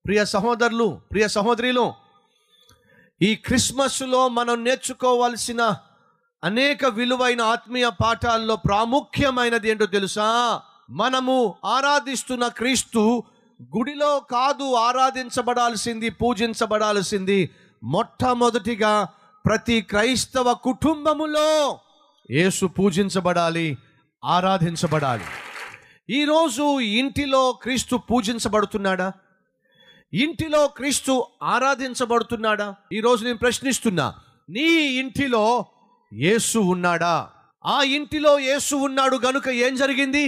ప్రియ సహోదరులు, ప్రియ సహోదరులు, ఈ క్రిస్మస్లో మనం నేర్చుకోవాల్సిన అనేక విలువైన ఆత్మీయ పాఠాల్లో ప్రాముఖ్యమైనది ఏంటో తెలుసా? మనము ఆరాధిస్తున్న క్రీస్తు గుడిలో కాదు ఆరాధించబడాల్సింది, పూజించబడాల్సింది. మొట్టమొదటిగా ప్రతి క్రైస్తవ కుటుంబములో యేసు పూజించబడాలి, ఆరాధించబడాలి. ఈరోజు ఇంటిలో క్రీస్తు పూజించబడుతున్నాడా? ఇంటిలో క్రీస్తు ఆరాధించబడుతున్నాడా? ఈరోజు నేను ప్రశ్నిస్తున్నా, నీ ఇంటిలో యేసు ఉన్నాడా? ఆ ఇంటిలో యేసు ఉన్నాడు గనుక ఏం జరిగింది?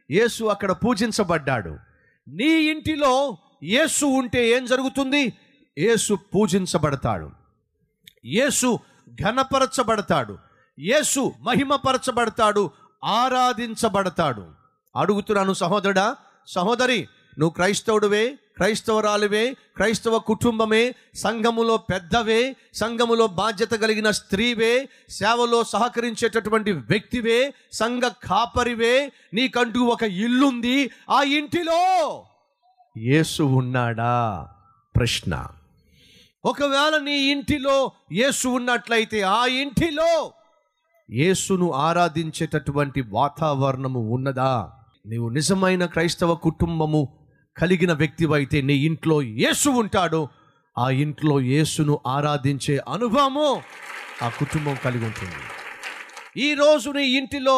యేసు అక్కడ పూజించబడ్డాడు. నీ ఇంటిలో యేసు ఉంటే ఏం జరుగుతుంది? యేసు పూజించబడతాడు, యేసు ఘనపరచబడతాడు, యేసు మహిమపరచబడతాడు, ఆరాధించబడతాడు. అడుగుతున్నాను సహోదరుడా, సహోదరి, నువ్వు క్రైస్తవుడివే, క్రైస్తవరాలివే, క్రైస్తవ కుటుంబమే, సంఘములో పెద్దవే, సంఘములో బాధ్యత కలిగిన స్త్రీవే, సేవలో సహకరించేటటువంటి వ్యక్తివే, సంఘ కాపరివే, నీకంటూ ఒక ఇల్లుంది. ఆ ఇంటిలో యేసు ఉన్నాడా? ప్రశ్న. ఒకవేళ నీ ఇంటిలో యేసు ఉన్నట్లయితే ఆ ఇంటిలో యేసును ఆరాధించేటటువంటి వాతావరణము ఉన్నదా? నీవు నిజమైన క్రైస్తవ కుటుంబము కలిగిన వ్యక్తివైతే నీ ఇంట్లో యేసు ఉంటాడు. ఆ ఇంట్లో యేసును ఆరాధించే అనుభవము ఆ కుటుంబం కలిగి ఉంటుంది. ఈరోజు నీ ఇంటిలో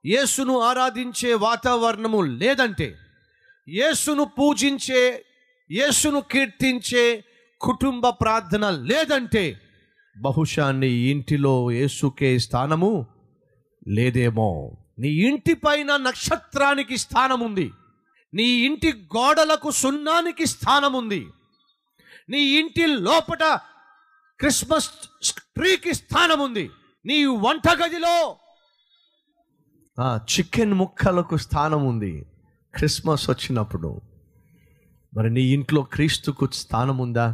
యేసును ఆరాధించే వాతావరణము లేదంటే, యేసును పూజించే, యేసును కీర్తించే కుటుంబ ప్రార్థన లేదంటే, బహుశా నీ ఇంటిలో యేసుకే స్థానము లేదేమో. నీ ఇంటి పైన నక్షత్రానికి స్థానం ఉంది, నీ ఇంటి గోడలకు సున్నానికి స్థానం ఉంది, నీ ఇంటి లోపట క్రిస్మస్ ట్రీకి స్థానం ఉంది, నీ వంటగదిలో చికెన్ ముక్కలకు స్థానం ఉంది క్రిస్మస్ వచ్చినప్పుడు. మరి నీ ఇంట్లో క్రీస్తుకు స్థానం ఉందా?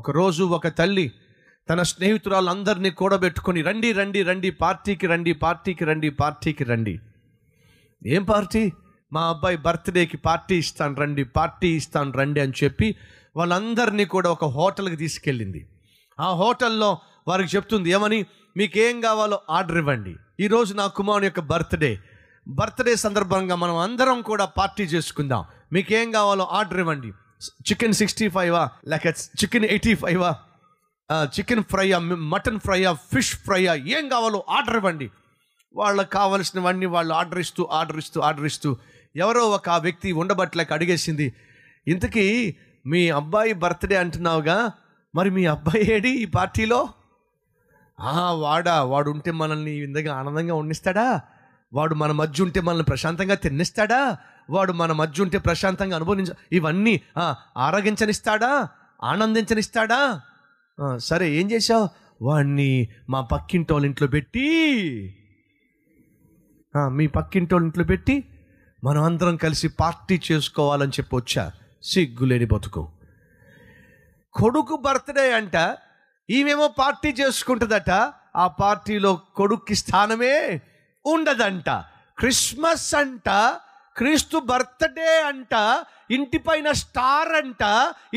ఒకరోజు ఒక తల్లి తన స్నేహితురాలందరినీ కూడబెట్టుకొని, రండి రండి రండి, పార్టీకి రండి, పార్టీకి రండి, పార్టీకి రండి. ఏం పార్టీ? మా అబ్బాయి బర్త్డేకి పార్టీ ఇస్తాను రండి, పార్టీ ఇస్తాను రండి అని చెప్పి వాళ్ళందరినీ కూడా ఒక హోటల్కి తీసుకెళ్ళింది. ఆ హోటల్లో వారికి చెప్తుంది, ఏమని, మీకేం కావాలో ఆర్డర్ ఇవ్వండి. ఈరోజు నా కుమారుని యొక్క బర్త్డే సందర్భంగా మనం అందరం కూడా పార్టీ చేసుకుందాం. మీకేం కావాలో ఆర్డర్ ఇవ్వండి. చికెన్ 65 లేక చికెన్ 85, చికెన్ ఫ్రైయా, మటన్ ఫ్రైయా, ఫిష్ ఫ్రైయా, ఏం కావాలో ఆర్డర్ ఇవ్వండి. వాళ్ళకి కావలసినవన్నీ వాళ్ళు ఆర్డర్ ఇస్తూ ఎవరో ఒక వ్యక్తి ఉండబట్లేక అడిగేసింది, ఇంతకీ మీ అబ్బాయి బర్త్డే అంటున్నావుగా, మరి మీ అబ్బాయి ఏడి ఈ పార్టీలో? వాడు ఉంటే మనల్ని ఇంతగా ఆనందంగా ఉండిస్తాడా? వాడు మన మధ్య ఉంటే మనల్ని ప్రశాంతంగా తిన్నిస్తాడా? వాడు మన మధ్య ఉంటే ప్రశాంతంగా ఇవన్నీ ఆరగించనిస్తాడా? ఆనందించనిస్తాడా? సరే, ఏం చేశావు? వాడిని మా పక్కింటోళ్ళ ఇంట్లో పెట్టి, మీ పక్కింటోళ్ళ ఇంట్లో పెట్టి మనం అందరం కలిసి పార్టీ చేసుకోవాలని చెప్పి వచ్చా. సిగ్గులేని బతుకు. కొడుకు బర్త్డే అంట, ఈమెమో పార్టీ చేసుకుంటుందట. ఆ పార్టీలో కొడుక్కి స్థానమే ఉండదంట. క్రిస్మస్ అంట, క్రీస్తు బర్త్డే అంట, ఇంటి పైన స్టార్ అంట,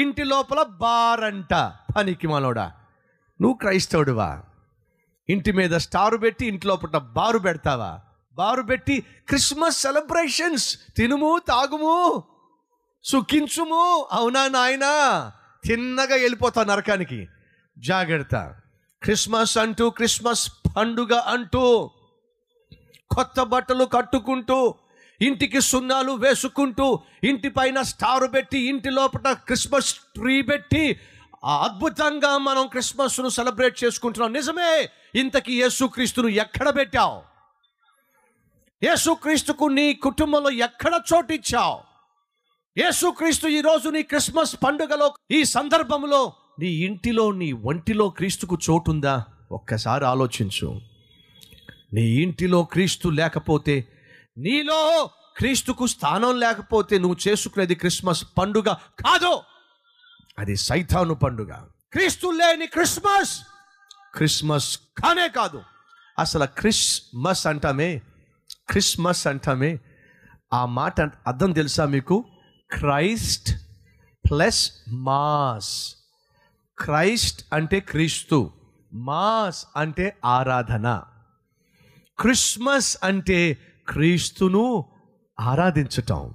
ఇంటి లోపల బార్ అంట. పనికి మనోడా, నువ్వు క్రైస్తవుడివా? ఇంటి మీద స్టారు పెట్టి ఇంటి లోపల బారు పెడతావా? బారు పెట్టి క్రిస్మస్ సెలబ్రేషన్స్, తినుము, తాగుము, సుఖించుము. అవునా నాయనా? తిన్నగా వెళ్ళిపోతావు నరకానికి. జాగ్రత్త. క్రిస్మస్ అంటూ, క్రిస్మస్ పండుగ అంటూ కొత్త బట్టలు కట్టుకుంటూ, ఇంటికి సున్నాలు వేసుకుంటూ, ఇంటి పైన స్టారు పెట్టి, ఇంటి లోపల క్రిస్మస్ ట్రీ పెట్టి అద్భుతంగా మనం క్రిస్మస్ను సెలబ్రేట్ చేసుకుంటున్నాం. నిజమే. ఇంతకీ యేసుక్రీస్తును ఎక్కడ పెట్టావు? యేసుక్రీస్తుకు నీ కుటుంబంలో ఎక్కడ చోటిచ్చావు? యేసుక్రీస్తు ఈరోజు నీ క్రిస్మస్ పండుగలో, ఈ సందర్భంలో నీ ఇంటిలో, నీ ఒంటిలో క్రీస్తుకు చోటుందా? ఒక్కసారి ఆలోచించు. నీ ఇంటిలో క్రీస్తు లేకపోతే, నీలో క్రీస్తుకు స్థానం లేకపోతే, నువ్వు చేసుకునేది క్రిస్మస్ పండుగ కాదు, అది సైతాను పండుగ. క్రీస్తు లేని క్రిస్మస్ కానే కాదు. అసలు క్రిస్మస్ అంటామే, ఆ మాట అర్థం తెలుసా మీకు? Christ plus mass. క్రైస్ట్ అంటే క్రీస్తు, మాస్ అంటే ఆరాధన. క్రిస్మస్ అంటే క్రీస్తును ఆరాధించటం.